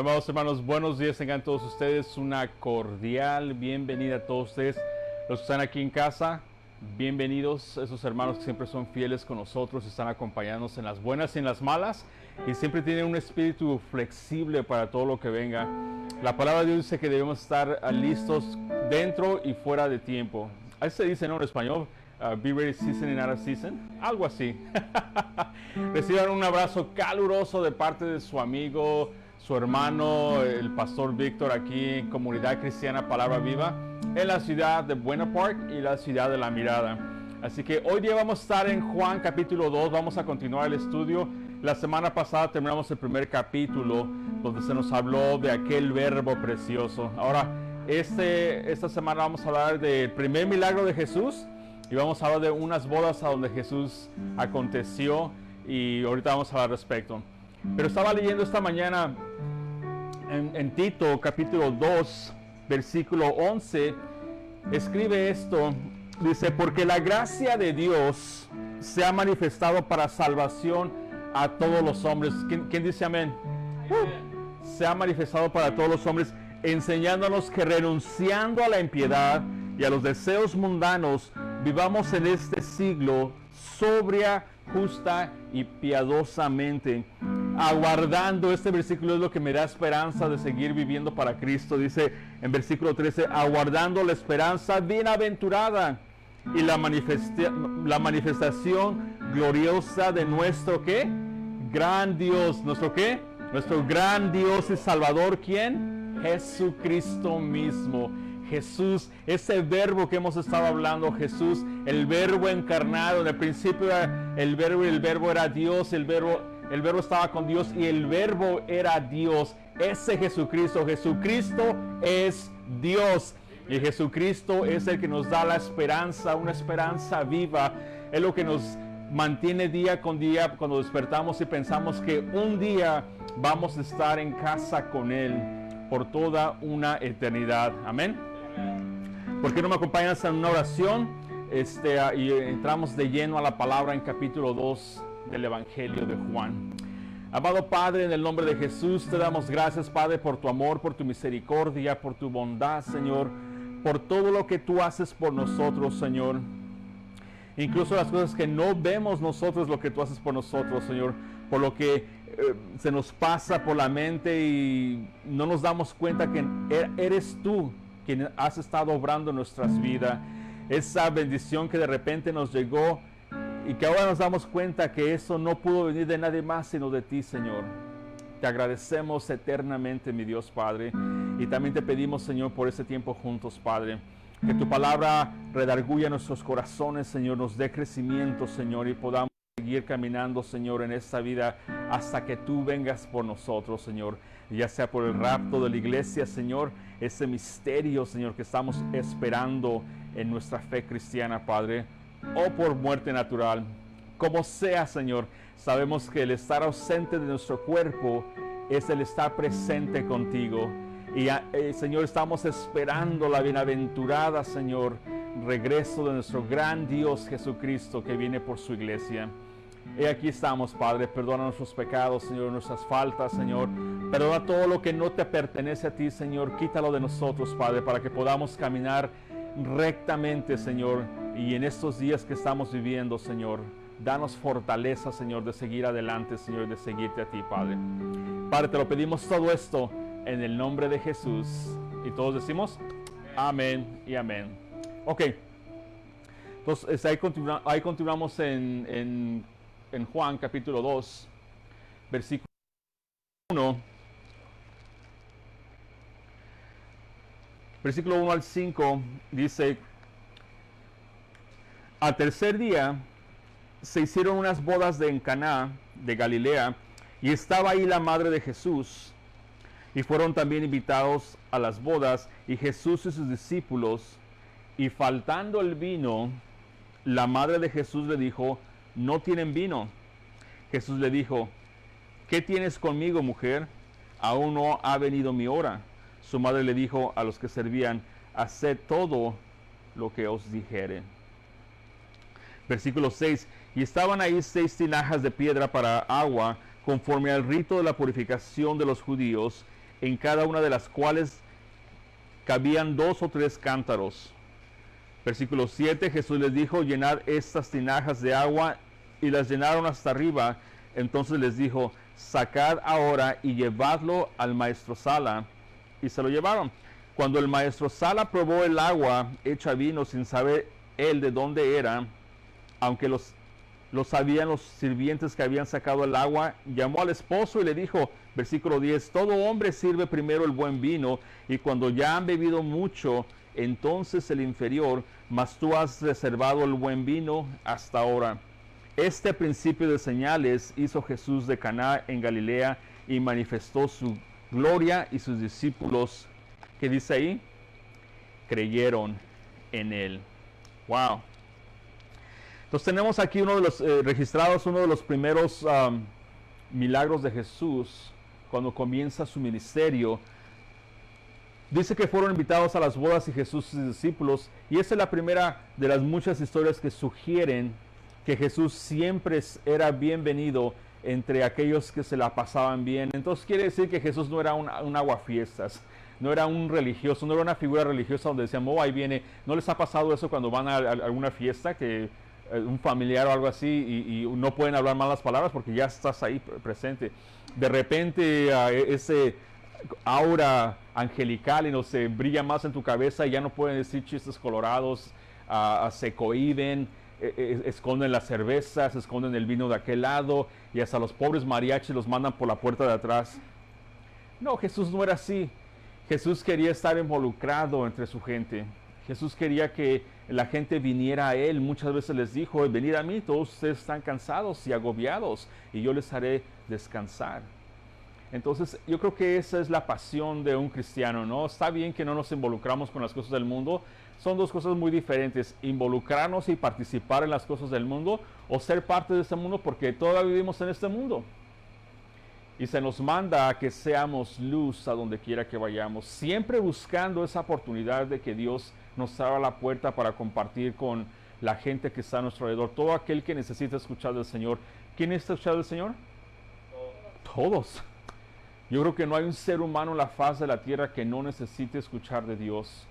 Amados hermanos, buenos días tengan todos ustedes, una cordial bienvenida a todos ustedes, los que están aquí en casa, bienvenidos, esos hermanos que siempre son fieles con nosotros, están acompañándonos en las buenas y en las malas, y siempre tienen un espíritu flexible para todo lo que venga. La palabra de Dios dice que debemos estar listos dentro y fuera de tiempo. Así se dice, ¿no? En español, be ready season and out of season, algo así. Reciban un abrazo caluroso de parte de su amigo, su hermano, el pastor Víctor, aquí en Comunidad Cristiana Palabra Viva, en la ciudad de Buena Park y la ciudad de La Mirada. Así que hoy día vamos a estar en Juan capítulo 2, vamos a continuar el estudio. La semana pasada terminamos el primer capítulo, donde se nos habló de aquel verbo precioso. Ahora, esta semana vamos a hablar del primer milagro de Jesús, y vamos a hablar de unas bodas a donde Jesús aconteció, y ahorita vamos a hablar al respecto. Pero estaba leyendo esta mañana en Tito capítulo 2, versículo 11, escribe esto, dice, porque la gracia de Dios se ha manifestado para salvación a todos los hombres. ¿Quién dice amén? Se ha manifestado para todos los hombres, enseñándonos que renunciando a la impiedad y a los deseos mundanos, vivamos en este siglo sobria, justa y piadosamente, aguardando. Este versículo es lo que me da esperanza de seguir viviendo para Cristo. Dice en versículo 13, aguardando la esperanza bienaventurada y la manifestación gloriosa de nuestro ¿qué? Gran Dios. ¿Nuestro qué? Nuestro gran Dios y Salvador. ¿Quién? Jesucristo mismo. Jesús, ese verbo que hemos estado hablando, Jesús, el verbo encarnado. En el principio era el verbo y el verbo era Dios, el verbo estaba con Dios y el verbo era Dios. Ese Jesucristo es Dios, y Jesucristo es el que nos da la esperanza, una esperanza viva. Es lo que nos mantiene día con día cuando despertamos y pensamos que un día vamos a estar en casa con Él por toda una eternidad. Amén. ¿Por qué no me acompañas en una oración? Y entramos de lleno a la palabra en capítulo 2 del Evangelio de Juan. Amado Padre, en el nombre de Jesús te damos gracias, Padre, por tu amor, por tu misericordia, por tu bondad, Señor, por todo lo que tú haces por nosotros, Señor. Incluso las cosas que no vemos nosotros, lo que tú haces por nosotros, Señor, por lo que se nos pasa por la mente y no nos damos cuenta que eres tú quien has estado obrando en nuestras vidas. Esa bendición que de repente nos llegó y que ahora nos damos cuenta que eso no pudo venir de nadie más sino de ti, Señor. Te agradecemos eternamente, mi Dios Padre, y también te pedimos, Señor, por ese tiempo juntos, Padre, que tu palabra redarguya nuestros corazones, Señor, nos dé crecimiento, Señor, y podamos seguir caminando, Señor, en esta vida hasta que tú vengas por nosotros, Señor, ya sea por el rapto de la iglesia, Señor, ese misterio, Señor, que estamos esperando en nuestra fe cristiana, Padre, o por muerte natural. Como sea, Señor, sabemos que el estar ausente de nuestro cuerpo es el estar presente contigo. Y Señor, estamos esperando la bienaventurada, Señor, regreso de nuestro gran Dios Jesucristo que viene por su iglesia. Y aquí estamos, Padre, perdona nuestros pecados, Señor, nuestras faltas, Señor. Perdona todo lo que no te pertenece a ti, Señor. Quítalo de nosotros, Padre, para que podamos caminar rectamente, Señor. Y en estos días que estamos viviendo, Señor, danos fortaleza, Señor, de seguir adelante, Señor, de seguirte a ti, Padre. Padre, te lo pedimos todo esto en el nombre de Jesús. Y todos decimos, amén y amén. Ok. Entonces, ahí continuamos en Juan capítulo 2, versículo 1. Versículo 1 al 5 dice, al tercer día se hicieron unas bodas en Caná de Galilea, y estaba ahí la madre de Jesús, y fueron también invitados a las bodas, y Jesús y sus discípulos, y faltando el vino, la madre de Jesús le dijo, no tienen vino. Jesús le dijo, ¿qué tienes conmigo, mujer? Aún no ha venido mi hora. Su madre le dijo a los que servían, haced todo lo que os dijere. Versículo 6, y estaban ahí 6 tinajas de piedra para agua, conforme al rito de la purificación de los judíos, en cada una de las cuales cabían 2 o 3 cántaros. Versículo 7, Jesús les dijo, llenad estas tinajas de agua, y las llenaron hasta arriba. Entonces les dijo, sacad ahora y llevadlo al maestresala. Y se lo llevaron. Cuando el maestresala probó el agua hecha vino sin saber él de dónde era, aunque lo sabían los sirvientes que habían sacado el agua, llamó al esposo y le dijo, versículo 10, todo hombre sirve primero el buen vino, y cuando ya han bebido mucho, entonces el inferior, mas tú has reservado el buen vino hasta ahora. Este principio de señales hizo Jesús de Caná en Galilea y manifestó su gloria, y sus discípulos, ¿qué dice ahí? Creyeron en él. Wow. Entonces tenemos aquí uno de los registrados, uno de los primeros milagros de Jesús cuando comienza su ministerio. Dice que fueron invitados a las bodas y Jesús y sus discípulos, y esa es la primera de las muchas historias que sugieren que Jesús siempre era bienvenido entre aquellos que se la pasaban bien. Entonces quiere decir que Jesús no era un aguafiestas, no era un religioso, no era una figura religiosa donde decían, oh, ahí viene. ¿No les ha pasado eso cuando van a alguna fiesta, que un familiar o algo así, y no pueden hablar malas palabras porque ya estás ahí presente? De repente ese aura angelical y no se brilla más en tu cabeza, y ya no pueden decir chistes colorados, se cohiben, esconden la cerveza, se esconden el vino de aquel lado, y hasta los pobres mariachis los mandan por la puerta de atrás. No, Jesús no era así. Jesús quería estar involucrado entre su gente. Jesús quería que la gente viniera a Él. Muchas veces les dijo, venid a mí, todos ustedes están cansados y agobiados, y yo les haré descansar. Entonces, yo creo que esa es la pasión de un cristiano, ¿no? Está bien que no nos involucramos con las cosas del mundo. Son dos cosas muy diferentes, involucrarnos y participar en las cosas del mundo, o ser parte de este mundo, porque todavía vivimos en este mundo. Y se nos manda a que seamos luz a donde quiera que vayamos, siempre buscando esa oportunidad de que Dios nos abra la puerta para compartir con la gente que está a nuestro alrededor, todo aquel que necesita escuchar del Señor. ¿Quién necesita escuchar del Señor? Todos. Yo creo que no hay un ser humano en la faz de la tierra que no necesite escuchar de Dios.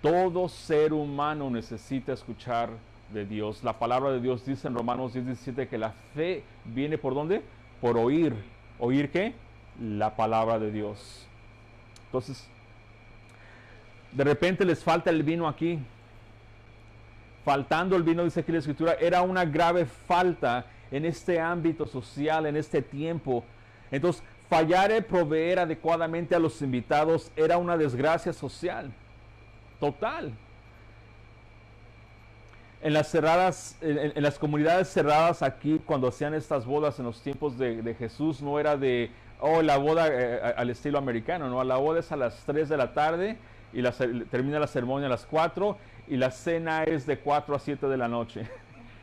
Todo ser humano necesita escuchar de Dios. La palabra de Dios dice en Romanos 10:17 que la fe viene ¿por dónde? Por oír. ¿Oír qué? La palabra de Dios. Entonces, de repente les falta el vino aquí. Faltando el vino, dice aquí la Escritura, era una grave falta en este ámbito social, en este tiempo. Entonces, fallar en proveer adecuadamente a los invitados era una desgracia social. Total. En las comunidades cerradas aquí, cuando hacían estas bodas en los tiempos de Jesús, no era de, la boda al estilo americano, no, la boda es a las 3 de la tarde y termina la ceremonia a las 4, y la cena es de 4 a 7 de la noche.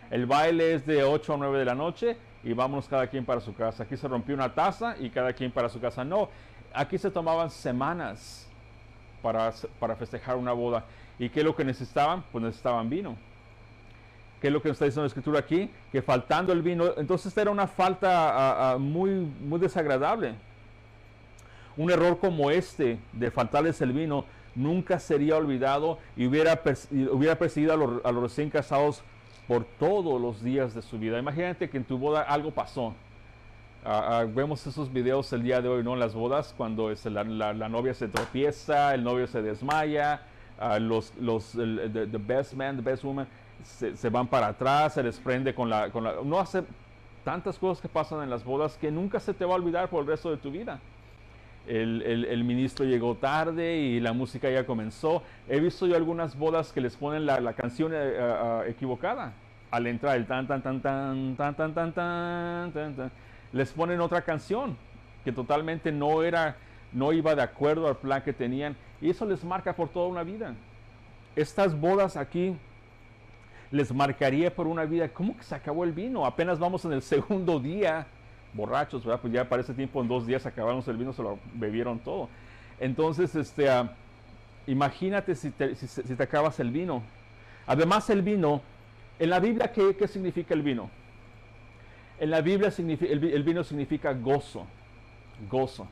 El baile es de 8 a 9 de la noche y vámonos cada quien para su casa. Aquí se rompió una taza y cada quien para su casa. No, aquí se tomaban semanas para festejar una boda. ¿Y qué es lo que necesitaban? Pues necesitaban vino. ¿Qué es lo que nos está diciendo la Escritura aquí? Que faltando el vino, entonces era una falta muy, muy desagradable. Un error como este, de faltarles el vino, nunca sería olvidado y hubiera perseguido a los recién casados por todos los días de su vida. Imagínate que en tu boda algo pasó. Vemos esos videos el día de hoy, ¿no? En las bodas, cuando la novia se tropieza, el novio se desmaya, the best man, the best woman, se van para atrás, se les prende no hace tantas cosas que pasan en las bodas que nunca se te va a olvidar por el resto de tu vida. El ministro llegó tarde y la música ya comenzó. He visto yo algunas bodas que les ponen la canción equivocada al entrar, el tan tan tan tan tan tan tan tan tan tan. Les ponen otra canción que totalmente no iba de acuerdo al plan que tenían, y eso les marca por toda una vida. Estas bodas aquí les marcaría por una vida. ¿Cómo que se acabó el vino? Apenas vamos en el segundo día, borrachos, ¿verdad? Pues ya para ese tiempo en 2 días acabamos el vino, se lo bebieron todo. Entonces, imagínate si te acabas el vino. Además, el vino, en la Biblia, ¿qué significa el vino? En la Biblia el vino significa gozo, gozo.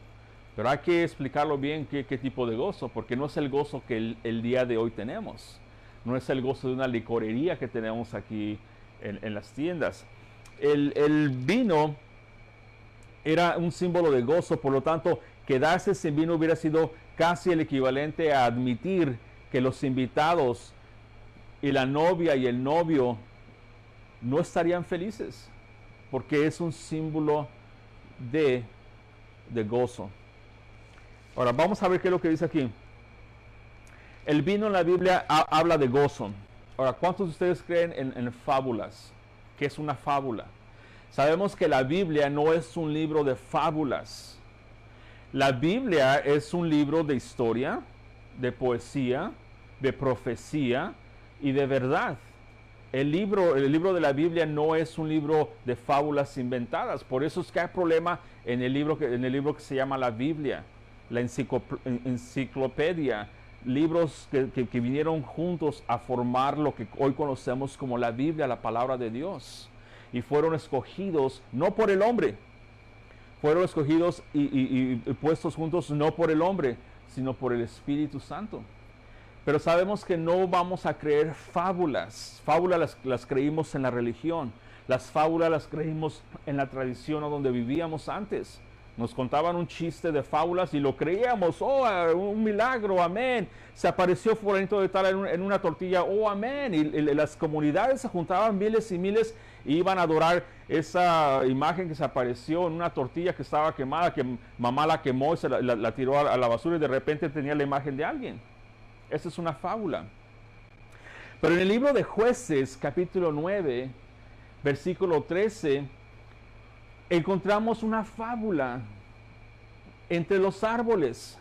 Pero hay que explicarlo bien qué tipo de gozo, porque no es el gozo que el día de hoy tenemos. No es el gozo de una licorería que tenemos aquí en las tiendas. El vino era un símbolo de gozo, por lo tanto, quedarse sin vino hubiera sido casi el equivalente a admitir que los invitados y la novia y el novio no estarían felices, porque es un símbolo de gozo. Ahora, vamos a ver qué es lo que dice aquí. El vino en la Biblia habla de gozo. Ahora, ¿cuántos de ustedes creen en fábulas? ¿Qué es una fábula? Sabemos que la Biblia no es un libro de fábulas. La Biblia es un libro de historia, de poesía, de profecía y de verdad. El libro de la Biblia no es un libro de fábulas inventadas. Por eso es que hay problema en el libro que se llama la Biblia, la enciclopedia, libros que vinieron juntos a formar lo que hoy conocemos como la Biblia, la palabra de Dios. Y fueron escogidos no por el hombre, fueron escogidos y puestos juntos no por el hombre, sino por el Espíritu Santo. Pero sabemos que no vamos a creer fábulas. Fábulas las creímos en la religión. Las fábulas las creímos en la tradición donde vivíamos antes. Nos contaban un chiste de fábulas y lo creíamos. Oh, un milagro, amén. Se apareció fulanito de tal en una tortilla, oh, amén. Y las comunidades se juntaban miles y miles y iban a adorar esa imagen que se apareció en una tortilla que estaba quemada, que mamá la quemó y se la tiró a la basura y de repente tenía la imagen de alguien. Esa es una fábula. Pero en el libro de Jueces, capítulo 9, versículo 13, encontramos una fábula entre los árboles.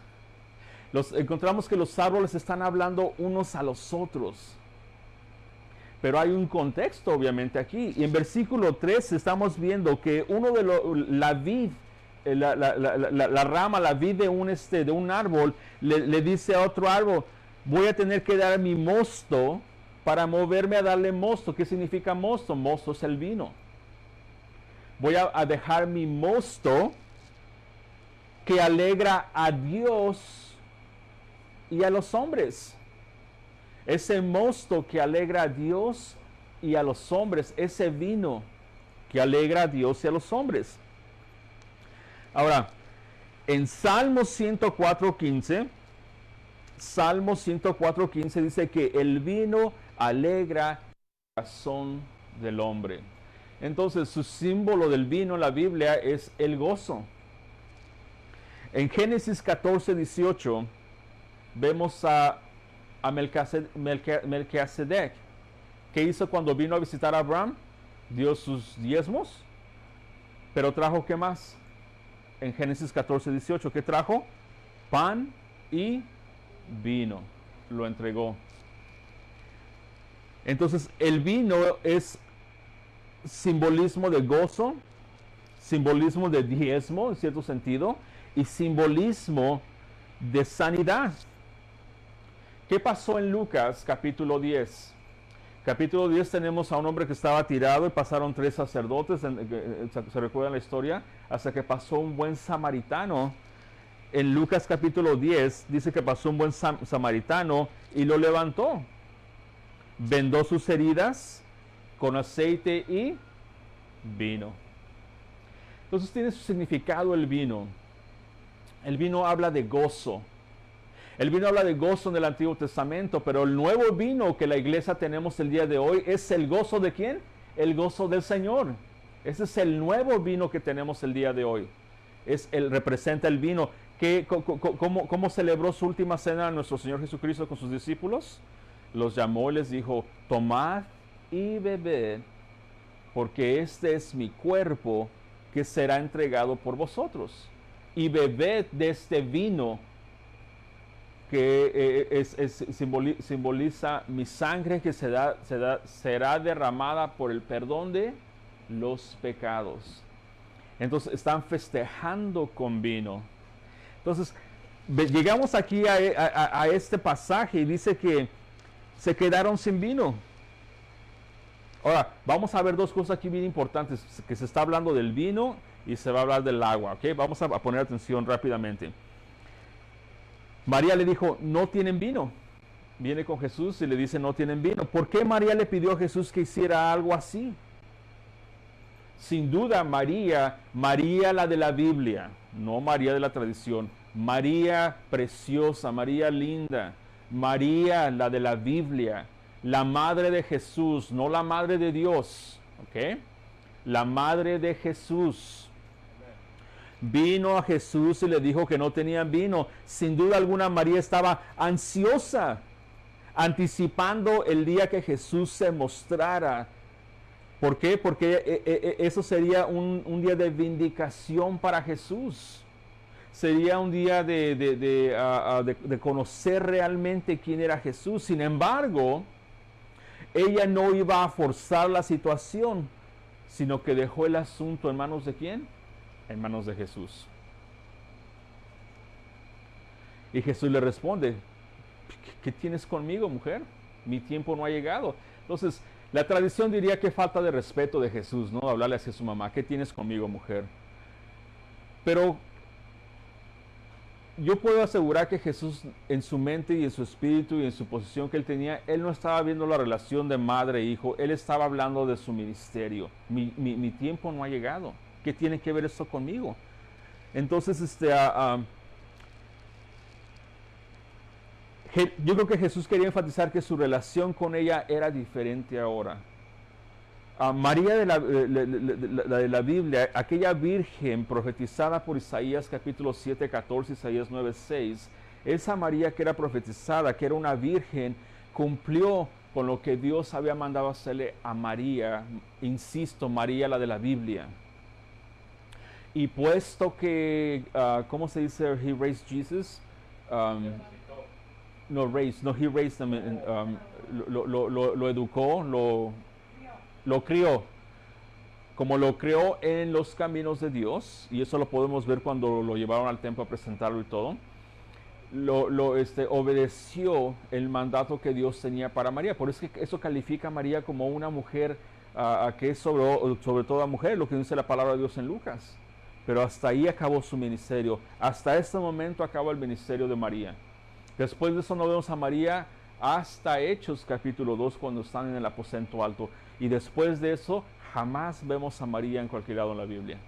Encontramos que los árboles están hablando unos a los otros. Pero hay un contexto, obviamente, aquí. Y en versículo 13 estamos viendo que uno de la vid, la rama, la vid de un árbol, le dice a otro árbol: voy a tener que dar mi mosto para moverme a darle mosto. ¿Qué significa mosto? Mosto es el vino. Voy a dejar mi mosto que alegra a Dios y a los hombres. Ese mosto que alegra a Dios y a los hombres, ese vino que alegra a Dios y a los hombres. Ahora, en Salmo 104:15, Salmo 104:15 dice que el vino alegra el corazón del hombre. Entonces, su símbolo del vino en la Biblia es el gozo. En Génesis 14:18 vemos a Melquisedec. ¿Qué hizo cuando vino a visitar a Abraham? Dio sus diezmos, pero trajo ¿qué más? En Génesis 14:18, ¿qué trajo? Pan y vino. Lo entregó. Entonces, el vino es simbolismo de gozo, simbolismo de diezmo, en cierto sentido, y simbolismo de sanidad. ¿Qué pasó en Lucas capítulo 10? Capítulo 10 tenemos a un hombre que estaba tirado y pasaron 3 sacerdotes, se recuerda la historia, hasta que pasó un buen samaritano. En Lucas capítulo 10 dice que pasó un buen samaritano y lo levantó. Vendó sus heridas con aceite y vino. Entonces tiene su significado el vino. El vino habla de gozo. El vino habla de gozo en el Antiguo Testamento, pero el nuevo vino que la iglesia tenemos el día de hoy es el gozo de ¿quién? El gozo del Señor. Ese es el nuevo vino que tenemos el día de hoy. Representa el vino. ¿Cómo celebró su última cena nuestro Señor Jesucristo con sus discípulos? Los llamó y les dijo: tomad y bebed, porque este es mi cuerpo que será entregado por vosotros. Y bebed de este vino que simboliza mi sangre que será derramada por el perdón de los pecados. Entonces están festejando con vino. Entonces llegamos aquí a este pasaje y dice que se quedaron sin vino. Ahora, vamos a ver dos cosas aquí bien importantes, que se está hablando del vino y se va a hablar del agua, ¿ok? Vamos a poner atención rápidamente. María le dijo, no tienen vino. Viene con Jesús y le dice, no tienen vino. ¿Por qué María le pidió a Jesús que hiciera algo así? Sin duda, María la de la Biblia, no María de la tradición. María preciosa, María linda, María la de la Biblia, la madre de Jesús, no la madre de Dios, ¿ok? La madre de Jesús. Vino a Jesús y le dijo que no tenían vino. Sin duda alguna, María estaba ansiosa, anticipando el día que Jesús se mostrara. ¿Por qué? Porque eso sería un día de vindicación para Jesús. Sería un día de conocer realmente quién era Jesús. Sin embargo, ella no iba a forzar la situación, sino que dejó el asunto en manos de ¿quién? En manos de Jesús. Y Jesús le responde, ¿qué tienes conmigo, mujer? Mi tiempo no ha llegado. Entonces, la tradición diría que falta de respeto de Jesús, ¿no? Hablarle hacia su mamá, ¿qué tienes conmigo, mujer? Pero yo puedo asegurar que Jesús, en su mente y en su espíritu y en su posición que él tenía, él no estaba viendo la relación de madre e hijo, él estaba hablando de su ministerio. Mi tiempo no ha llegado. ¿Qué tiene que ver esto conmigo? Entonces, yo creo que Jesús quería enfatizar que su relación con ella era diferente ahora. María de la Biblia, aquella virgen profetizada por Isaías capítulo 7, 14, Isaías 9, 6, esa María que era profetizada, que era una virgen, cumplió con lo que Dios había mandado hacerle a María, insisto, María la de la Biblia. Y puesto que, ¿cómo se dice? He raised Jesus. He raised him, lo educó, lo crió. Como lo crió en los caminos de Dios, y eso lo podemos ver cuando lo llevaron al templo a presentarlo y todo, obedeció el mandato que Dios tenía para María. Por eso que eso califica a María como una mujer que es sobre toda mujer, lo que dice la palabra de Dios en Lucas. Pero hasta ahí acabó su ministerio. Hasta este momento acabó el ministerio de María. Después de eso no vemos a María hasta Hechos capítulo 2 cuando están en el aposento alto. Y después de eso jamás vemos a María en cualquier lado en la Biblia.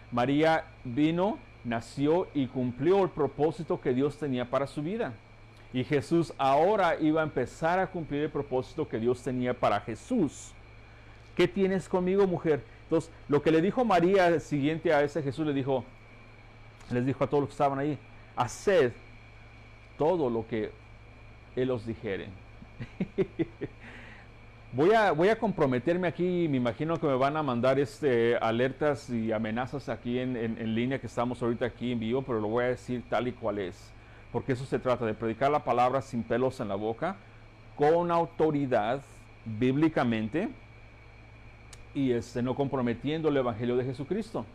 María vino, nació y cumplió el propósito que Dios tenía para su vida. Y Jesús ahora iba a empezar a cumplir el propósito que Dios tenía para Jesús. ¿Qué tienes conmigo, mujer? Entonces, lo que le dijo María siguiente a ese Jesús, les dijo a todos los que estaban ahí, haced todo lo que Él os dijere. Voy a comprometerme aquí, me imagino que me van a mandar alertas y amenazas aquí en línea que estamos ahorita aquí en vivo, pero lo voy a decir tal y cual es. Porque eso se trata de predicar la palabra sin pelos en la boca, con autoridad, bíblicamente, y no comprometiendo el Evangelio de Jesucristo.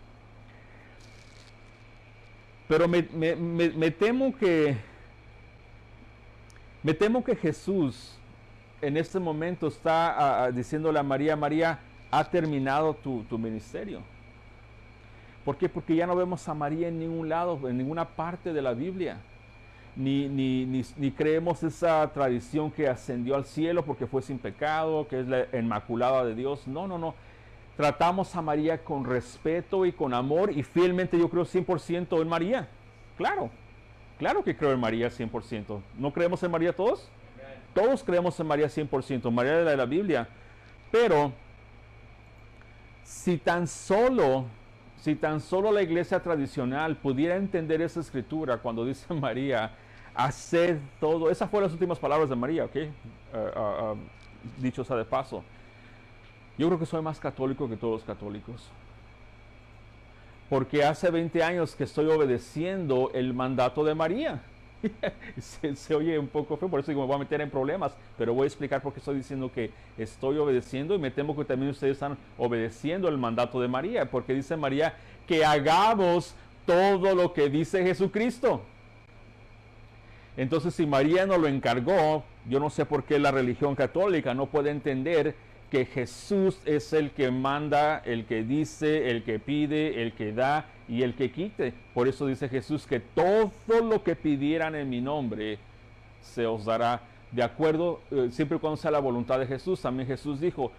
Pero me temo que Jesús en este momento está diciéndole a María, María, ha terminado tu ministerio. ¿Por qué? Porque ya no vemos a María en ningún lado, en ninguna parte de la Biblia. Ni creemos esa tradición que ascendió al cielo porque fue sin pecado, que es la inmaculada de Dios. No. Tratamos a María con respeto y con amor, y fielmente yo creo 100% en María. Claro que creo en María 100%. ¿No creemos en María todos? Todos creemos en María 100%, María de la Biblia. Pero si tan solo la iglesia tradicional pudiera entender esa escritura cuando dice María, haced todo. Esas fueron las últimas palabras de María, ¿ok? Dicho sea de paso. Yo creo que soy más católico que todos los católicos. Porque hace 20 años que estoy obedeciendo el mandato de María. se oye un poco feo, por eso digo, me voy a meter en problemas, pero voy a explicar por qué estoy diciendo que estoy obedeciendo, y me temo que también ustedes están obedeciendo el mandato de María, porque dice María que hagamos todo lo que dice Jesucristo. Entonces, si María nos lo encargó, yo no sé por qué la religión católica no puede entender que Jesús es el que manda, el que dice, el que pide, el que da y el que quite. Por eso dice Jesús que todo lo que pidieran en mi nombre se os dará, de acuerdo, siempre y cuando sea la voluntad de Jesús. También Jesús dijo,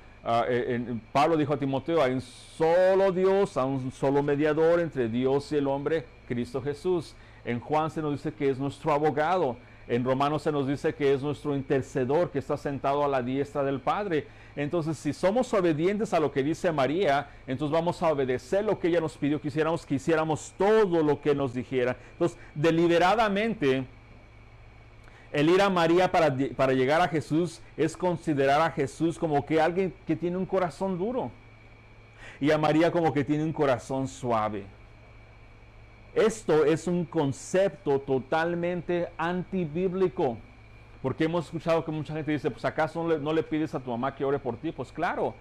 Pablo dijo a Timoteo, hay un solo Dios, hay un solo mediador entre Dios y el hombre, Cristo Jesús. En Juan se nos dice que es nuestro abogado. En Romanos se nos dice que es nuestro intercedor, que está sentado a la diestra del Padre. Entonces, si somos obedientes a lo que dice María, entonces vamos a obedecer lo que ella nos pidió que hiciéramos todo lo que nos dijera. Entonces, deliberadamente, el ir a María para llegar a Jesús es considerar a Jesús como que alguien que tiene un corazón duro y a María como que tiene un corazón suave. Esto es un concepto totalmente antibíblico, porque hemos escuchado que mucha gente dice, pues ¿acaso no le pides a tu mamá que ore por ti? Pues claro.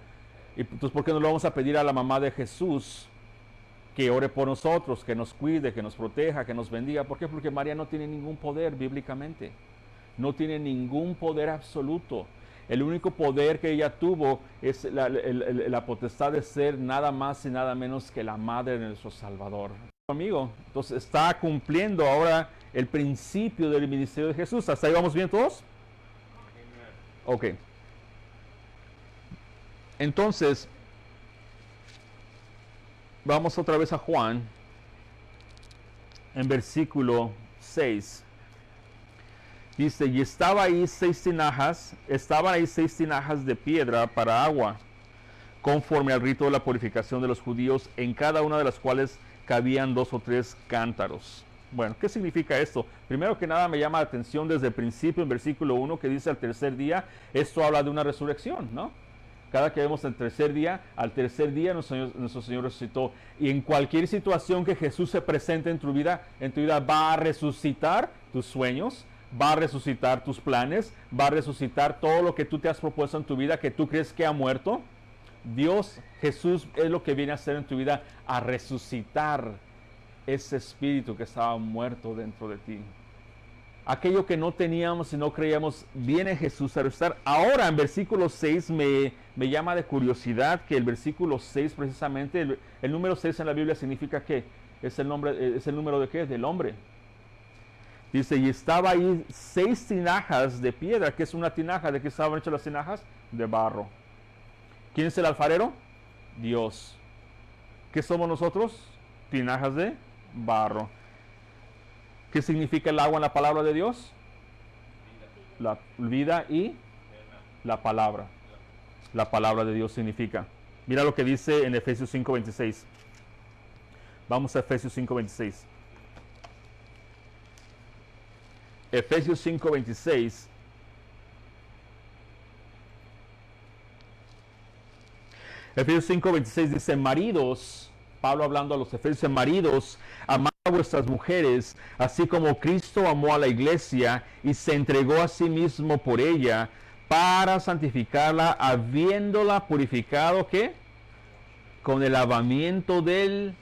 Y entonces, ¿por qué no le vamos a pedir a la mamá de Jesús que ore por nosotros, que nos cuide, que nos proteja, que nos bendiga? ¿Por qué? Porque María no tiene ningún poder bíblicamente. No tiene ningún poder absoluto. El único poder que ella tuvo es la potestad de ser nada más y nada menos que la madre de nuestro Salvador. Amigo, entonces está cumpliendo ahora el principio del ministerio de Jesús. ¿Hasta ahí vamos bien todos? Ok. Entonces, vamos otra vez a Juan, en versículo 6. Dice, y estaban ahí seis tinajas de piedra para agua, conforme al rito de la purificación de los judíos, en cada una de las cuales cabían 2 o 3 cántaros. Bueno, ¿qué significa esto? Primero que nada me llama la atención desde el principio, en versículo 1, que dice al tercer día. Esto habla de una resurrección, ¿no? Cada que vemos el tercer día, al tercer día nuestro Señor resucitó. Y en cualquier situación que Jesús se presente en tu vida va a resucitar tus sueños, va a resucitar tus planes, va a resucitar todo lo que tú te has propuesto en tu vida que tú crees que ha muerto. Dios, Jesús es lo que viene a hacer en tu vida, a resucitar ese espíritu que estaba muerto dentro de ti. Aquello que no teníamos y no creíamos, viene Jesús a resucitar. Ahora en versículo 6 me llama de curiosidad que el versículo 6 precisamente, el número 6 en la Biblia significa que es el número de qué? Del hombre. Dice, y estaba ahí 6 tinajas de piedra. ¿Qué es una tinaja? ¿De qué estaban hechas las tinajas? De barro. ¿Quién es el alfarero? Dios. ¿Qué somos nosotros? Tinajas de barro. ¿Qué significa el agua en la palabra de Dios? La vida y la palabra. La palabra de Dios significa. Mira lo que dice en Efesios 5:26. Vamos a Efesios 5:26. Efesios 5:26. Efesios 5:26 dice, maridos, Pablo hablando a los efesios, maridos, amad a vuestras mujeres, así como Cristo amó a la iglesia y se entregó a sí mismo por ella, para santificarla, habiéndola purificado, ¿qué? Con el lavamiento del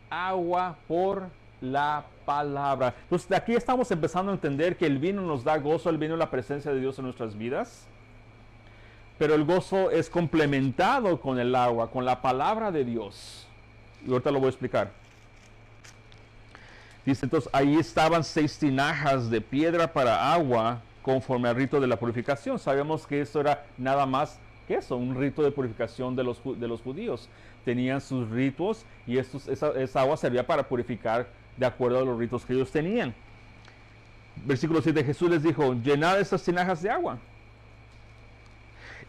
agua por la palabra. Entonces, de aquí estamos empezando a entender que el vino nos da gozo, el vino es la presencia de Dios en nuestras vidas. Pero el gozo es complementado con el agua, con la palabra de Dios. Y ahorita lo voy a explicar. Dice entonces, ahí estaban 6 tinajas de piedra para agua, conforme al rito de la purificación. Sabemos que esto era nada más que eso, un rito de purificación de los judíos. Tenían sus ritos y esa agua servía para purificar de acuerdo a los ritos que ellos tenían. Versículo 7, Jesús les dijo, llenad estas tinajas de agua.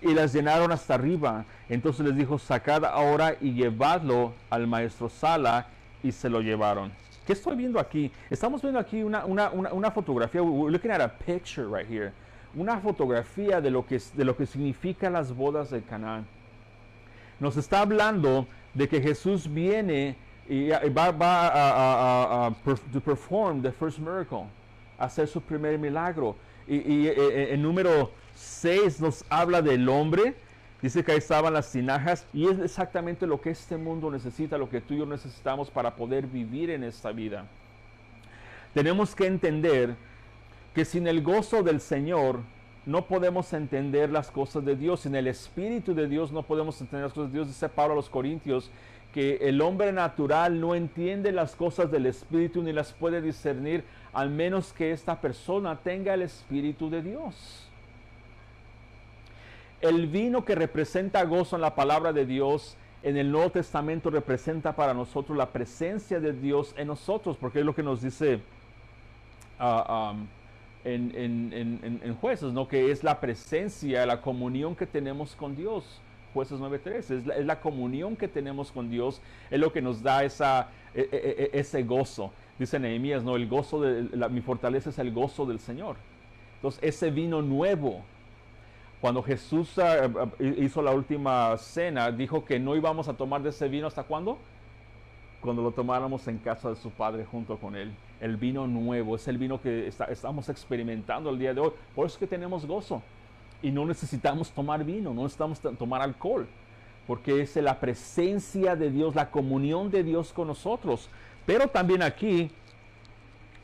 Y las llenaron hasta arriba. Entonces les dijo, sacad ahora y llevadlo al maestro Sala, y se lo llevaron. ¿Qué estoy viendo aquí? Estamos viendo aquí una fotografía. We're looking at a picture right here. Una fotografía de lo que significan las bodas de Canaán. Nos está hablando de que Jesús viene y va a perform the first miracle, a hacer su primer milagro. Y en número 6 nos habla del hombre. Dice que ahí estaban las tinajas y es exactamente lo que este mundo necesita, lo que tú y yo necesitamos para poder vivir en esta vida. Tenemos que entender que sin el gozo del Señor no podemos entender las cosas de Dios. En el Espíritu de Dios no podemos entender las cosas de Dios. Dice Pablo a los Corintios que el hombre natural no entiende las cosas del Espíritu ni las puede discernir, al menos que esta persona tenga el Espíritu de Dios. El vino que representa gozo en la palabra de Dios, en el Nuevo Testamento representa para nosotros la presencia de Dios en nosotros, porque es lo que nos dice en Jueces, ¿no? Que es la presencia, la comunión que tenemos con Dios. Jueces 9:3, es la comunión que tenemos con Dios, es lo que nos da ese gozo. Dice Nehemías, ¿no? El gozo mi fortaleza es el gozo del Señor. Entonces, ese vino nuevo, cuando Jesús hizo la última cena, dijo que no íbamos a tomar de ese vino, ¿hasta cuándo? Cuando lo tomáramos en casa de su Padre junto con Él. El vino nuevo, es el vino que estamos experimentando el día de hoy. Por eso es que tenemos gozo. Y no necesitamos tomar vino, no necesitamos tomar alcohol, porque es la presencia de Dios, la comunión de Dios con nosotros. Pero también aquí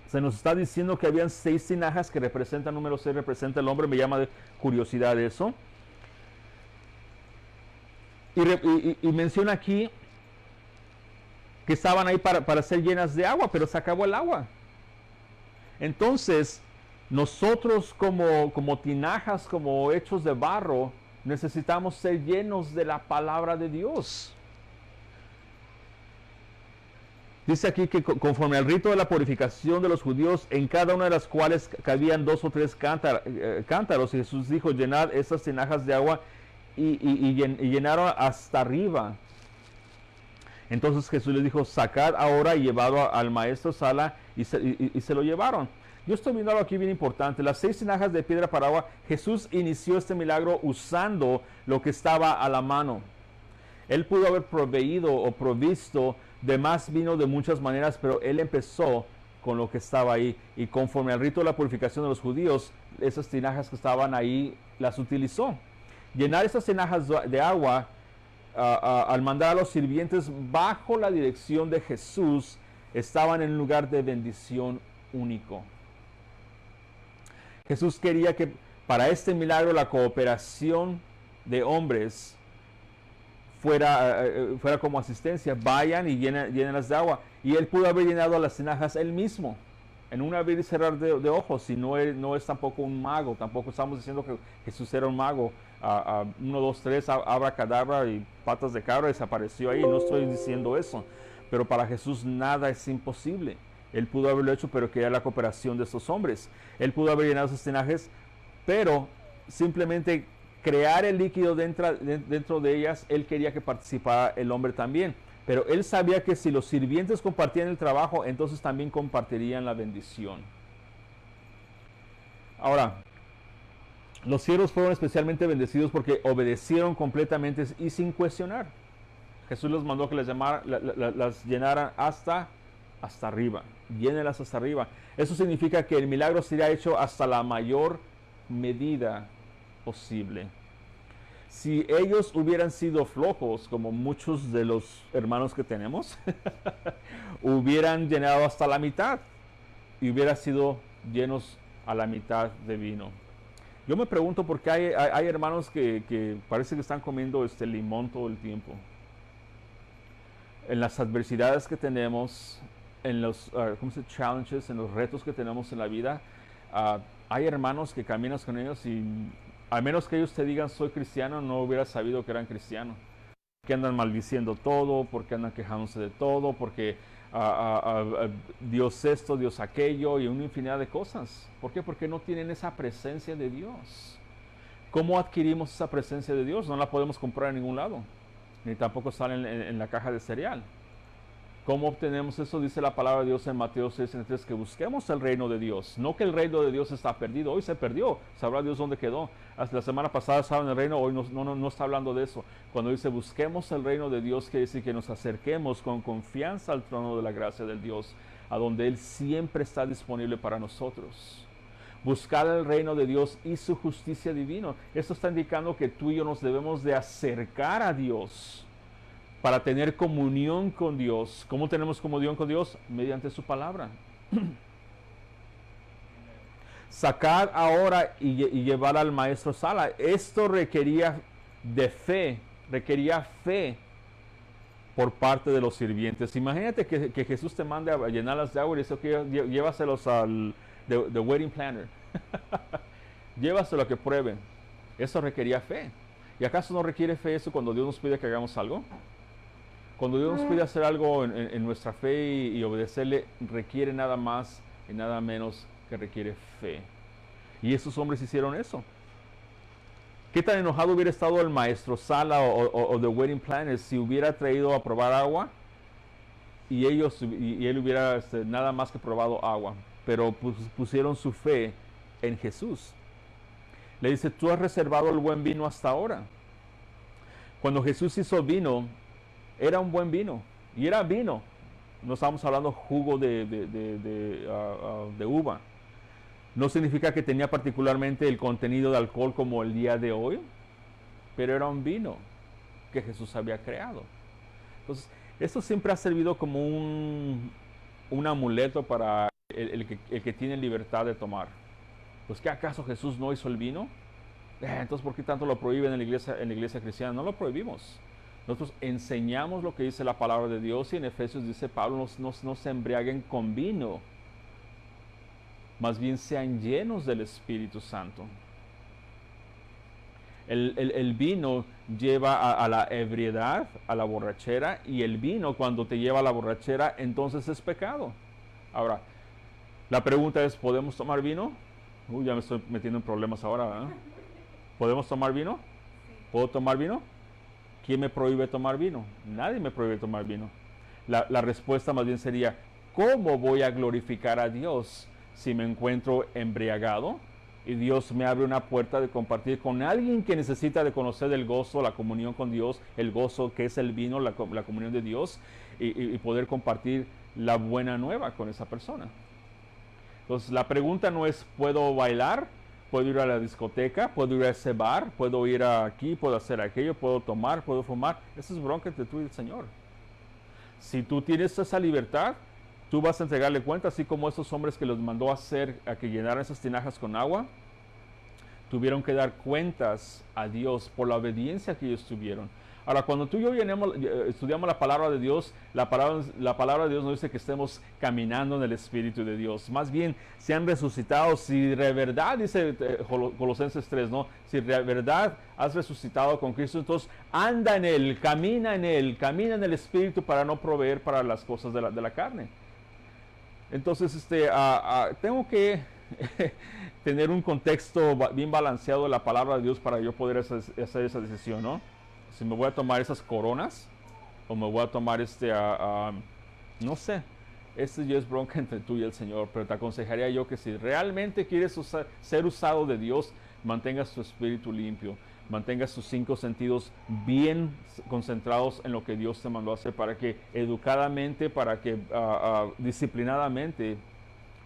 se nos está diciendo que habían 6 tinajas que representan, número 6 representa el hombre, me llama de curiosidad eso. Y menciona aquí que estaban ahí para ser llenas de agua, pero se acabó el agua. Entonces, nosotros como tinajas, como hechos de barro, necesitamos ser llenos de la palabra de Dios. Dice aquí que conforme al rito de la purificación de los judíos, en cada una de las cuales cabían 2 o 3 cántaros, y Jesús dijo, llenad esas tinajas de agua, y llenaron hasta arriba. Entonces Jesús les dijo, sacad ahora y llevado al maestro Sala, y se lo llevaron. Yo estoy viendo algo aquí bien importante. Las 6 tinajas de piedra para agua, Jesús inició este milagro usando lo que estaba a la mano. Él pudo haber proveído o provisto de más vino de muchas maneras, pero Él empezó con lo que estaba ahí. Y conforme al rito de la purificación de los judíos, esas tinajas que estaban ahí, las utilizó. Llenar esas tinajas de agua, al mandar a los sirvientes bajo la dirección de Jesús, estaban en un lugar de bendición único. Jesús quería que para este milagro la cooperación de hombres fuera como asistencia. Vayan y llénenlas de agua. Y Él pudo haber llenado las tinajas Él mismo, en un abrir y cerrar de ojos. Y no es tampoco un mago. Tampoco estamos diciendo que Jesús era un mago. 1, 2, 3, abracadabra y patas de cabra desapareció ahí. No estoy diciendo eso. Pero para Jesús nada es imposible. Él pudo haberlo hecho, pero quería la cooperación de estos hombres. Él pudo haber llenado esos tinajes, pero simplemente crear el líquido dentro de ellas, Él quería que participara el hombre también. Pero Él sabía que si los sirvientes compartían el trabajo, entonces también compartirían la bendición. Ahora, los siervos fueron especialmente bendecidos porque obedecieron completamente y sin cuestionar. Jesús les mandó que las llenaran hasta arriba. Llénelas hasta arriba. Eso significa que el milagro sería hecho hasta la mayor medida posible. Si ellos hubieran sido flojos, como muchos de los hermanos que tenemos, hubieran llenado hasta la mitad y hubieran sido llenos a la mitad de vino. Yo me pregunto por qué hay hermanos que parece que están comiendo limón todo el tiempo. En las adversidades que tenemos, en los challenges, en los retos que tenemos en la vida, hay hermanos que caminas con ellos y a menos que ellos te digan soy cristiano, no hubieras sabido que eran cristianos. Que andan maldiciendo todo, porque andan quejándose de todo, porque Dios esto, Dios aquello y una infinidad de cosas. ¿Por qué? Porque no tienen esa presencia de Dios. ¿Cómo adquirimos esa presencia de Dios? No la podemos comprar en ningún lado, ni tampoco sale en la caja de cereal. ¿Cómo obtenemos eso? Dice la palabra de Dios en Mateo 6:3, que busquemos el reino de Dios. No que el reino de Dios está perdido. Hoy se perdió. Sabrá Dios dónde quedó. Hasta la semana pasada estaba en el reino. Hoy no está hablando de eso. Cuando dice busquemos el reino de Dios, quiere decir que nos acerquemos con confianza al trono de la gracia del Dios, a donde Él siempre está disponible para nosotros. Buscar el reino de Dios y su justicia divina. Esto está indicando que tú y yo nos debemos de acercar a Dios para tener comunión con Dios. ¿Cómo tenemos comunión con Dios? Mediante su palabra. sacar ahora y llevar al maestro Sala. Esto requería fe por parte de los sirvientes. Imagínate que Jesús te mande a llenarlas de agua y dice, ok, llévaselos al the wedding planner. Llévaselo a que prueben. Eso requería fe. ¿Y acaso no requiere fe eso cuando Dios nos pide que hagamos algo? Cuando Dios nos pide hacer algo en nuestra fe y obedecerle, requiere nada más y nada menos que requiere fe. Y esos hombres hicieron eso. ¿Qué tan enojado hubiera estado el maestro Sala o the wedding planner si hubiera traído a probar agua y él hubiera nada más que probado agua? Pero pusieron su fe en Jesús. Le dice, tú has reservado el buen vino hasta ahora. Cuando Jesús hizo vino, era un buen vino. Y era vino. No estamos hablando jugo de uva. No significa que tenía particularmente el contenido de alcohol como el día de hoy, pero era un vino que Jesús había creado. Entonces, esto siempre ha servido como un amuleto para el que tiene libertad de tomar. Pues, ¿qué acaso Jesús no hizo el vino? Entonces, ¿por qué tanto lo prohíben en la iglesia cristiana? No lo prohibimos. Nosotros enseñamos lo que dice la palabra de Dios y en Efesios dice Pablo, no se embriaguen con vino. Más bien sean llenos del Espíritu Santo. El vino lleva a la ebriedad, a la borrachera, y el vino cuando te lleva a la borrachera, entonces es pecado. Ahora, la pregunta es, ¿podemos tomar vino? Ya me estoy metiendo en problemas ahora, ¿eh? ¿Podemos tomar vino? ¿Puedo tomar vino? ¿Quién me prohíbe tomar vino? Nadie me prohíbe tomar vino. La respuesta más bien sería, ¿cómo voy a glorificar a Dios si me encuentro embriagado? Y Dios me abre una puerta de compartir con alguien que necesita de conocer el gozo, la comunión con Dios, el gozo que es el vino, la comunión de Dios, y poder compartir la buena nueva con esa persona. Entonces la pregunta no es, ¿puedo bailar? ¿Puedo ir a la discoteca? ¿Puedo ir a ese bar? ¿Puedo ir aquí? ¿Puedo hacer aquello? ¿Puedo tomar? ¿Puedo fumar? Eso es bronca entre tú y el Señor. Si tú tienes esa libertad, tú vas a entregarle cuenta, así como esos hombres que los mandó a que llenaran esas tinajas con agua, tuvieron que dar cuentas a Dios por la obediencia que ellos tuvieron. Ahora, cuando tú y yo estudiamos la palabra de Dios, la palabra de Dios no dice que estemos caminando en el Espíritu de Dios. Más bien, sean resucitados. Si de verdad, dice Colosenses 3, ¿no? Si de verdad has resucitado con Cristo, entonces anda en Él, camina en el Espíritu para no proveer para las cosas de la carne. Entonces, tengo que tener un contexto bien balanceado de la palabra de Dios para yo poder hacer esa decisión, ¿no? Si me voy a tomar esas coronas o me voy a tomar no sé, ya es bronca entre tú y el Señor, pero te aconsejaría yo que si realmente quieres ser usado de Dios, mantengas tu espíritu limpio, mantengas tus 5 sentidos bien concentrados en lo que Dios te mandó a hacer, para que educadamente, para que disciplinadamente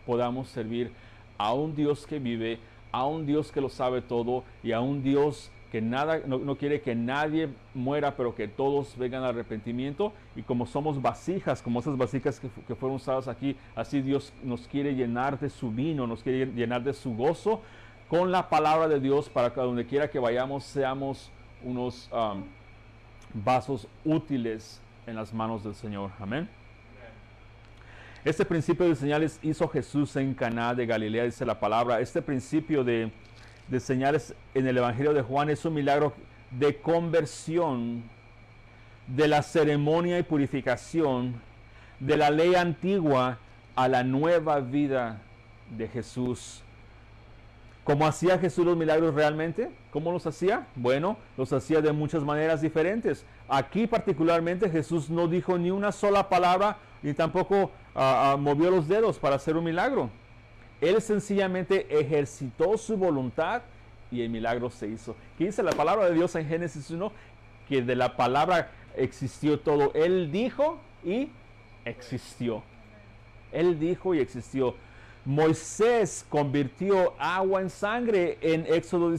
podamos servir a un Dios que vive, a un Dios que lo sabe todo y a un Dios que no quiere que nadie muera, pero que todos vengan al arrepentimiento. Y como somos vasijas, como esas vasijas que fueron usadas aquí, así Dios nos quiere llenar de su vino, nos quiere llenar de su gozo con la palabra de Dios, para que donde quiera que vayamos seamos unos vasos útiles en las manos del Señor. Amén. Este principio de señales hizo Jesús en Caná de Galilea, dice la palabra. Este principio de señales en el Evangelio de Juan es un milagro de conversión de la ceremonia y purificación de la ley antigua a la nueva vida de Jesús. ¿Cómo hacía Jesús los milagros realmente? ¿Cómo los hacía? Bueno, los hacía de muchas maneras diferentes. Aquí particularmente Jesús no dijo ni una sola palabra, ni tampoco movió los dedos para hacer un milagro. Él sencillamente ejercitó su voluntad y el milagro se hizo. ¿Qué dice la palabra de Dios en Génesis 1? Que de la palabra existió todo. Él dijo y existió. Él dijo y existió. Moisés convirtió agua en sangre en Éxodo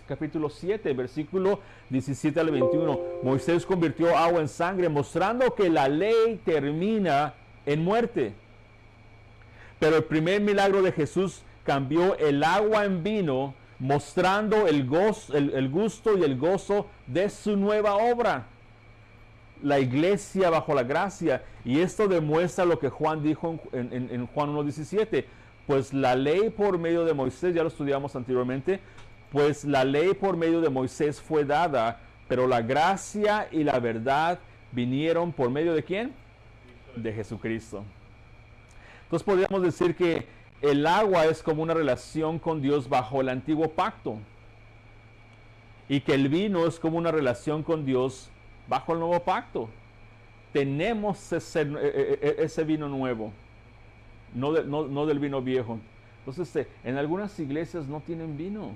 capítulo 7, versículo 17 al 21. Moisés convirtió agua en sangre, mostrando que la ley termina en muerte. Pero el primer milagro de Jesús cambió el agua en vino, mostrando el gusto y el gozo de su nueva obra, la iglesia bajo la gracia. Y esto demuestra lo que Juan dijo en Juan 1:17. Pues la ley por medio de Moisés, ya lo estudiamos anteriormente, pues la ley por medio de Moisés fue dada, pero la gracia y la verdad vinieron por medio de ¿quién? De Jesucristo. Entonces podríamos decir que el agua es como una relación con Dios bajo el antiguo pacto, y que el vino es como una relación con Dios bajo el nuevo pacto. Tenemos ese vino nuevo, no del vino viejo. Entonces, en algunas iglesias no tienen vino.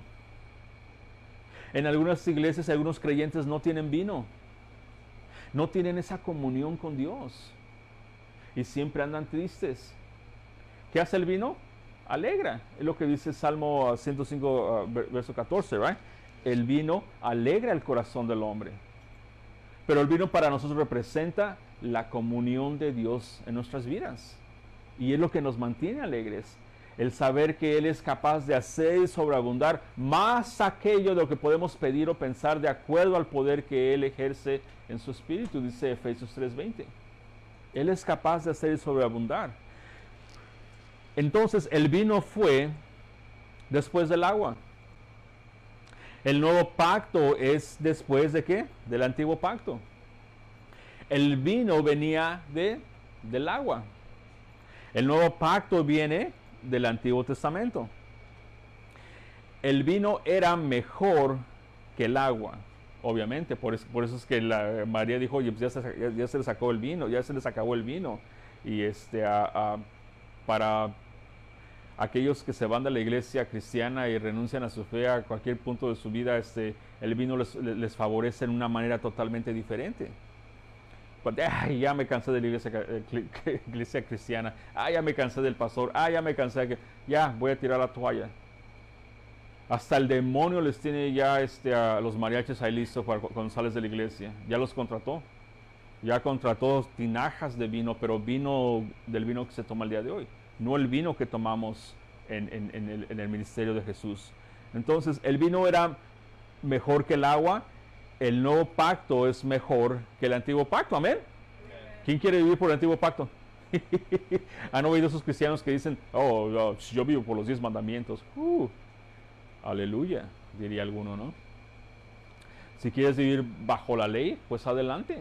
En algunas iglesias, algunos creyentes no tienen vino. No tienen esa comunión con Dios. Y siempre andan tristes. ¿Qué hace el vino? Alegra. Es lo que dice Salmo 105, verso 14, ¿right? El vino alegra el corazón del hombre. Pero el vino para nosotros representa la comunión de Dios en nuestras vidas. Y es lo que nos mantiene alegres. El saber que Él es capaz de hacer y sobreabundar más aquello de lo que podemos pedir o pensar, de acuerdo al poder que Él ejerce en su espíritu, dice Efesios 3:20. Él es capaz de hacer y sobreabundar. Entonces el vino fue después del agua. El nuevo pacto es después de ¿qué? Del antiguo pacto. El vino venía del agua. El nuevo pacto viene del Antiguo Testamento. El vino era mejor que el agua, obviamente. Por eso es que María dijo, oye, pues ya se le sacó el vino, ya se les acabó el vino. Y para aquellos que se van de la iglesia cristiana y renuncian a su fe a cualquier punto de su vida, el vino les favorece en una manera totalmente diferente. Ya me cansé de la iglesia cristiana, ya me cansé del pastor, ya me cansé de que, ya voy a tirar la toalla. Hasta el demonio les tiene ya a los mariachis ahí listos cuando sales de la iglesia. Ya los contrató. Ya contrató tinajas de vino, pero del vino que se toma el día de hoy. No el vino que tomamos en el ministerio de Jesús. Entonces, el vino era mejor que el agua. El nuevo pacto es mejor que el antiguo pacto. ¿Amén? ¿Quién quiere vivir por el antiguo pacto? ¿Han oído esos cristianos que dicen, yo vivo por los 10 mandamientos? Aleluya, diría alguno, ¿no? Si quieres vivir bajo la ley, pues adelante.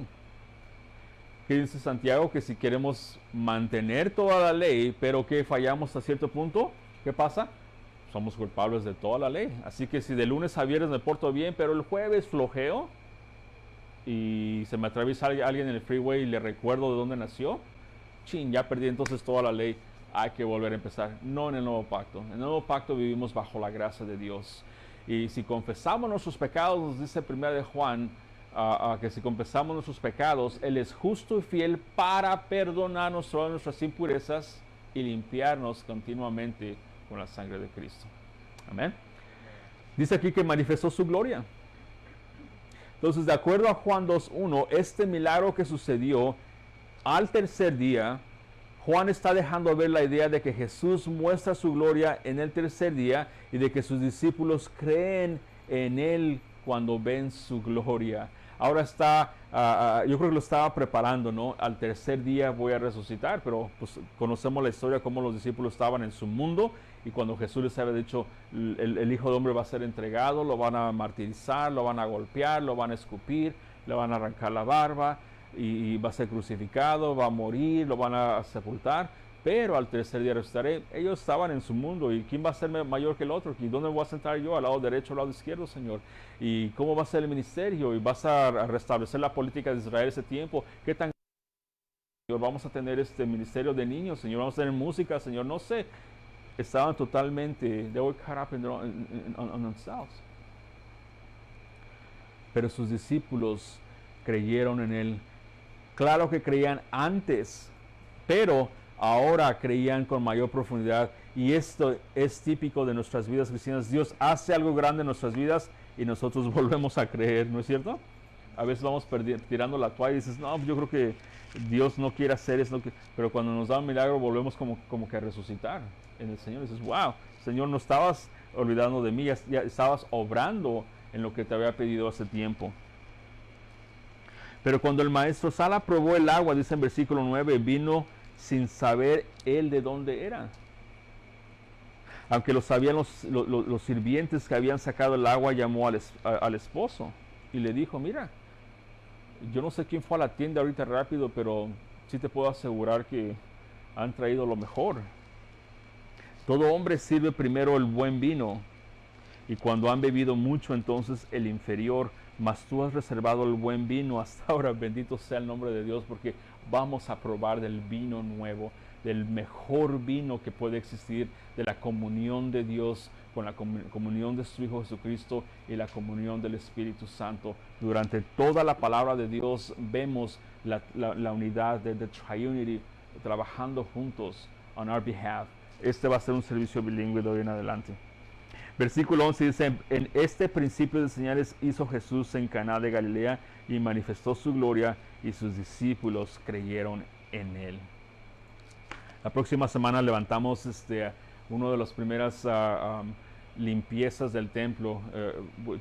¿Qué dice Santiago? Que si queremos mantener toda la ley, pero que fallamos a cierto punto, ¿qué pasa? Somos culpables de toda la ley. Así que si de lunes a viernes me porto bien, pero el jueves flojeo y se me atraviesa alguien en el freeway y le recuerdo de dónde nació, ya perdí entonces toda la ley. Hay que volver a empezar. No en el nuevo pacto. En el nuevo pacto vivimos bajo la gracia de Dios. Y si confesamos nuestros pecados, nos dice 1 de Juan, que si confesamos nuestros pecados, Él es justo y fiel para perdonarnos todas nuestras impurezas y limpiarnos continuamente con la sangre de Cristo. Amén. Dice aquí que manifestó su gloria. Entonces, de acuerdo a Juan 2:1, este milagro que sucedió al tercer día, Juan está dejando ver la idea de que Jesús muestra su gloria en el tercer día y de que sus discípulos creen en Él cuando ven su gloria. Ahora yo creo que lo estaba preparando, ¿no? Al tercer día voy a resucitar, pero pues conocemos la historia, cómo los discípulos estaban en su mundo y cuando Jesús les había dicho, el Hijo de Hombre va a ser entregado, lo van a martirizar, lo van a golpear, lo van a escupir, le van a arrancar la barba y va a ser crucificado, va a morir, lo van a sepultar, pero al tercer día resucitaré. Ellos estaban en su mundo y ¿quién va a ser mayor que el otro? ¿Y dónde voy a sentar yo? ¿Al lado derecho o al lado izquierdo, Señor? ¿Y cómo va a ser el ministerio? ¿Y vas a restablecer la política de Israel ese tiempo? ¿Qué tan Señor vamos a tener este ministerio de niños? Señor, vamos a tener música, Señor, no sé. Estaban totalmente, they were caught up on themselves. Pero sus discípulos creyeron en Él. Claro que creían antes, pero ahora creían con mayor profundidad, y esto es típico de nuestras vidas cristianas. Dios hace algo grande en nuestras vidas y nosotros volvemos a creer, ¿no es cierto? A veces vamos tirando la toalla y dices, no, yo creo que Dios no quiere hacer eso, pero cuando nos da un milagro volvemos como que a resucitar en el Señor. Y dices, wow, Señor, no estabas olvidando de mí, ya estabas obrando en lo que te había pedido hace tiempo. Pero cuando el maestro Sala probó el agua, dice en versículo 9, vino sin saber él de dónde era. Aunque lo sabían los sirvientes que habían sacado el agua, llamó al esposo y le dijo, mira, yo no sé quién fue a la tienda ahorita rápido, pero sí te puedo asegurar que han traído lo mejor. Todo hombre sirve primero el buen vino, y cuando han bebido mucho, entonces el inferior, mas tú has reservado el buen vino hasta ahora. Bendito sea el nombre de Dios, porque vamos a probar del vino nuevo, del mejor vino que puede existir, de la comunión de Dios con la comunión de su Hijo Jesucristo y la comunión del Espíritu Santo. Durante toda la palabra de Dios vemos la unidad de the Triunity trabajando juntos on our behalf. Este va a ser un servicio bilingüe de hoy en adelante. Versículo 11 dice, en este principio de señales hizo Jesús en Caná de Galilea y manifestó su gloria, y sus discípulos creyeron en él. La próxima semana levantamos una de las primeras limpiezas del templo.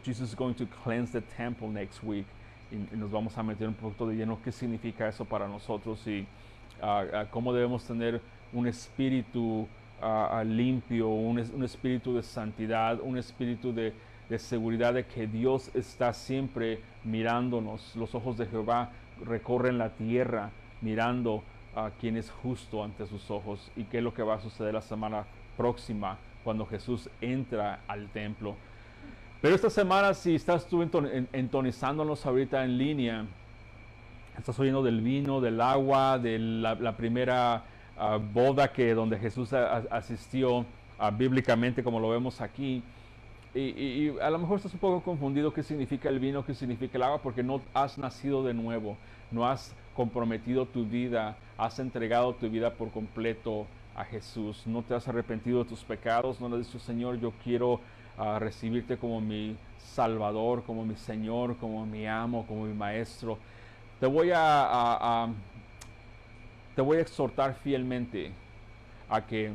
Jesus is going to cleanse the temple next week. Y nos vamos a meter un poquito de lleno qué significa eso para nosotros y cómo debemos tener un espíritu limpio, un espíritu de santidad, un espíritu de seguridad de que Dios está siempre mirándonos. Los ojos de Jehová recorren la tierra mirando a quien es justo ante sus ojos. Y qué es lo que va a suceder la semana próxima cuando Jesús entra al templo. Pero esta semana, si estás tú entonizándonos ahorita en línea, estás oyendo del vino, del agua, de la primera boda donde Jesús asistió bíblicamente, como lo vemos aquí, y a lo mejor estás un poco confundido qué significa el vino, qué significa el agua, porque no has nacido de nuevo, no has comprometido tu vida, has entregado tu vida por completo a Jesús, no te has arrepentido de tus pecados, no le has dicho, Señor, yo quiero recibirte como mi Salvador, como mi Señor, como mi amo, como mi Maestro. Te voy a exhortar fielmente a que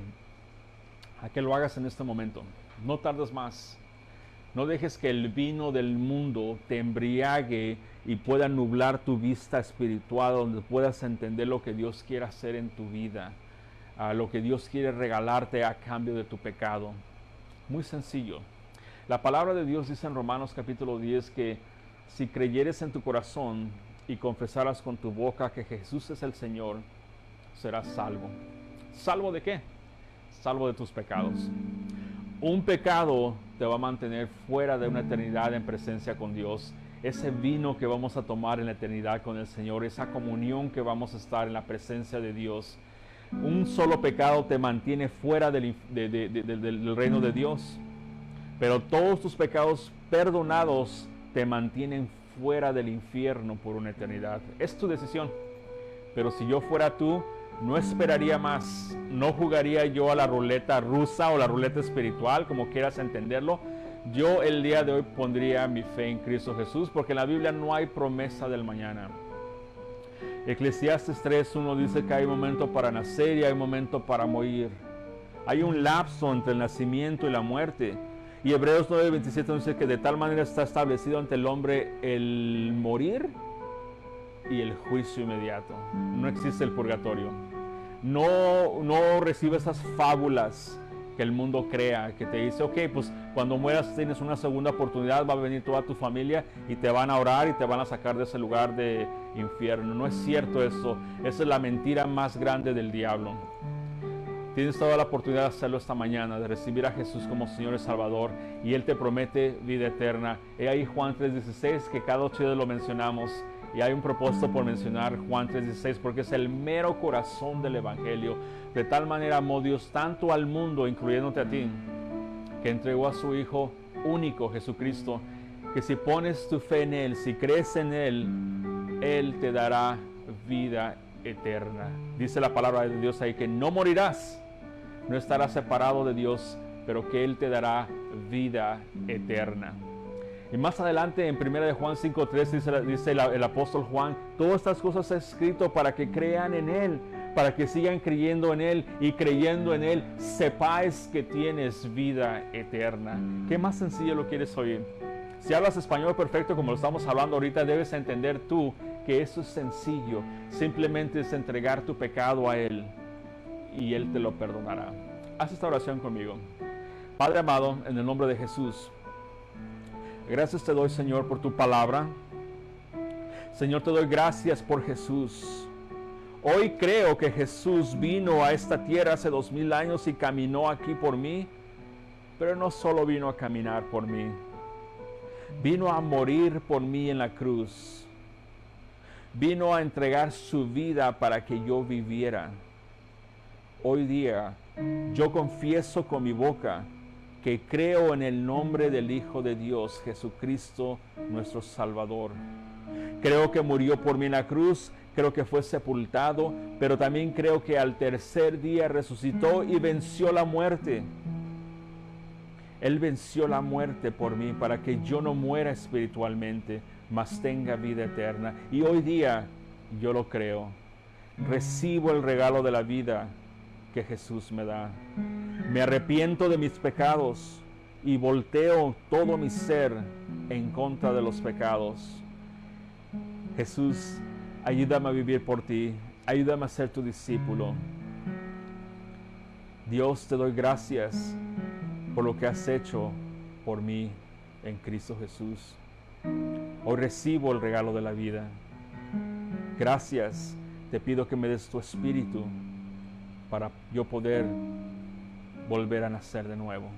lo hagas en este momento. No tardes más. No dejes que el vino del mundo te embriague y pueda nublar tu vista espiritual, donde puedas entender lo que Dios quiere hacer en tu vida, lo que Dios quiere regalarte a cambio de tu pecado. Muy sencillo. La palabra de Dios dice en Romanos capítulo 10 que si creyeres en tu corazón y confesaras con tu boca que Jesús es el Señor, serás salvo. ¿Salvo de qué? Salvo de tus pecados. Un pecado te va a mantener fuera de una eternidad en presencia con Dios. Ese vino que vamos a tomar en la eternidad con el Señor, esa comunión que vamos a estar en la presencia de Dios. Un solo pecado te mantiene fuera del reino de Dios. Pero todos tus pecados perdonados te mantienen fuera del infierno por una eternidad. Es tu decisión. Pero si yo fuera tú, no esperaría más. No jugaría yo a la ruleta rusa o la ruleta espiritual, como quieras entenderlo. Yo el día de hoy pondría mi fe en Cristo Jesús, porque en la Biblia no hay promesa del mañana. Eclesiastes 3:1 dice que hay momento para nacer y hay momento para morir. Hay un lapso entre el nacimiento y la muerte. Y Hebreos 9:27 dice que de tal manera está establecido ante el hombre el morir y el juicio inmediato. No existe el purgatorio. No recibe esas fábulas que el mundo crea, que te dice, ok, pues cuando mueras tienes una segunda oportunidad, va a venir toda tu familia y te van a orar y te van a sacar de ese lugar de infierno. No es cierto eso. Esa es la mentira más grande del diablo. Tienes toda la oportunidad de hacerlo esta mañana, de recibir a Jesús como Señor y Salvador, y Él te promete vida eterna. He ahí Juan 3:16, que cada 8 días lo mencionamos, y hay un propósito por mencionar Juan 3:16, porque es el mero corazón del Evangelio. De tal manera amó Dios tanto al mundo, incluyéndote a ti, que entregó a su Hijo único, Jesucristo, que si pones tu fe en Él, si crees en Él, Él te dará vida eterna. Dice la palabra de Dios ahí que no morirás, no estarás separado de Dios, pero que Él te dará vida eterna. Y más adelante en 1 de Juan 5:3 dice el apóstol Juan, todas estas cosas he escrito para que crean en Él, para que sigan creyendo en Él y creyendo en Él, sepáis que tienes vida eterna. ¿Qué más sencillo lo quieres oír? Si hablas español perfecto como lo estamos hablando ahorita, debes entender tú que eso es sencillo. Simplemente es entregar tu pecado a Él y Él te lo perdonará. Haz esta oración conmigo. Padre amado, en el nombre de Jesús, gracias te doy, Señor, por tu palabra. Señor, te doy gracias por Jesús. Hoy creo que Jesús vino a esta tierra hace 2000 años y caminó aquí por mí, pero no solo vino a caminar por mí, vino a morir por mí en la cruz. Vino a entregar su vida para que yo viviera. Hoy día yo confieso con mi boca que creo en el nombre del Hijo de Dios, Jesucristo, nuestro Salvador. Creo que murió por mí en la cruz, creo que fue sepultado, pero también creo que al tercer día resucitó y venció la muerte. Él venció la muerte por mí para que yo no muera espiritualmente, mas tenga vida eterna. Y hoy día yo lo creo. Recibo el regalo de la vida que Jesús me da. Me arrepiento de mis pecados y volteo todo mi ser en contra de los pecados. Jesús, ayúdame a vivir por ti. Ayúdame a ser tu discípulo. Dios, te doy gracias por lo que has hecho por mí en Cristo Jesús. Hoy recibo el regalo de la vida. Gracias, te pido que me des tu espíritu para yo poder volver a nacer de nuevo.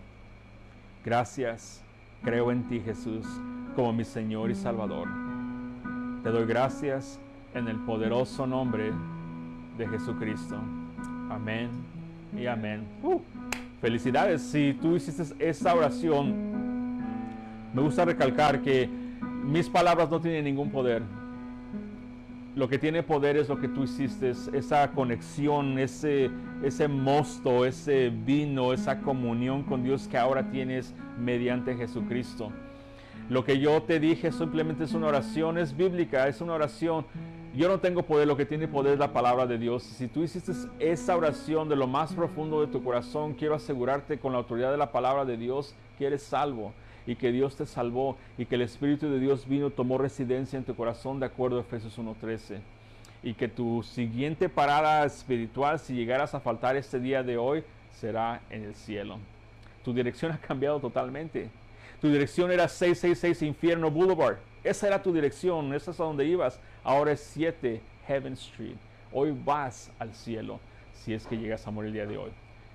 Gracias, creo en ti, Jesús, como mi Señor y Salvador. Te doy gracias en el poderoso nombre de Jesucristo. Amén y amén. Felicidades. Si tú hiciste esta oración, me gusta recalcar que mis palabras no tienen ningún poder. Lo que tiene poder es lo que tú hiciste, esa conexión, ese mosto, ese vino, esa comunión con Dios que ahora tienes mediante Jesucristo. Lo que yo te dije simplemente es una oración, es bíblica, es una oración. Yo no tengo poder, lo que tiene poder es la palabra de Dios. Si tú hiciste esa oración de lo más profundo de tu corazón, quiero asegurarte con la autoridad de la palabra de Dios que eres salvo y que Dios te salvó y que el Espíritu de Dios vino, tomó residencia en tu corazón de acuerdo a Efesios 1:13. Y que tu siguiente parada espiritual, si llegaras a faltar este día de hoy, será en el cielo. Tu dirección ha cambiado totalmente. Tu dirección era 666 Infierno Boulevard. Esa era tu dirección, esa es a donde ibas. Ahora es 7 Heaven Street. Hoy vas al cielo, si es que llegas a morir el día de hoy.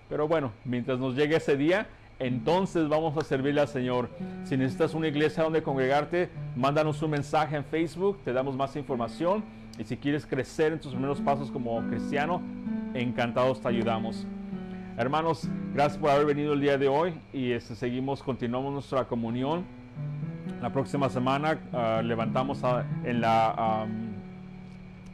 Pero bueno, mientras nos llegue ese día, entonces vamos a servirle al Señor. Si necesitas una iglesia donde congregarte, mándanos un mensaje en Facebook, te damos más información. Y si quieres crecer en tus primeros pasos como cristiano, encantados te ayudamos. Hermanos, gracias por haber venido el día de hoy y continuamos nuestra comunión. La próxima semana levantamos en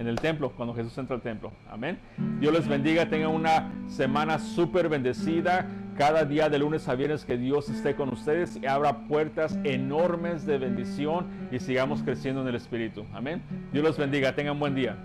el templo, cuando Jesús entra al templo. Amén. Dios les bendiga, tengan una semana súper bendecida. Cada día de lunes a viernes que Dios esté con ustedes y abra puertas enormes de bendición y sigamos creciendo en el Espíritu. Amén. Dios los bendiga, tengan buen día.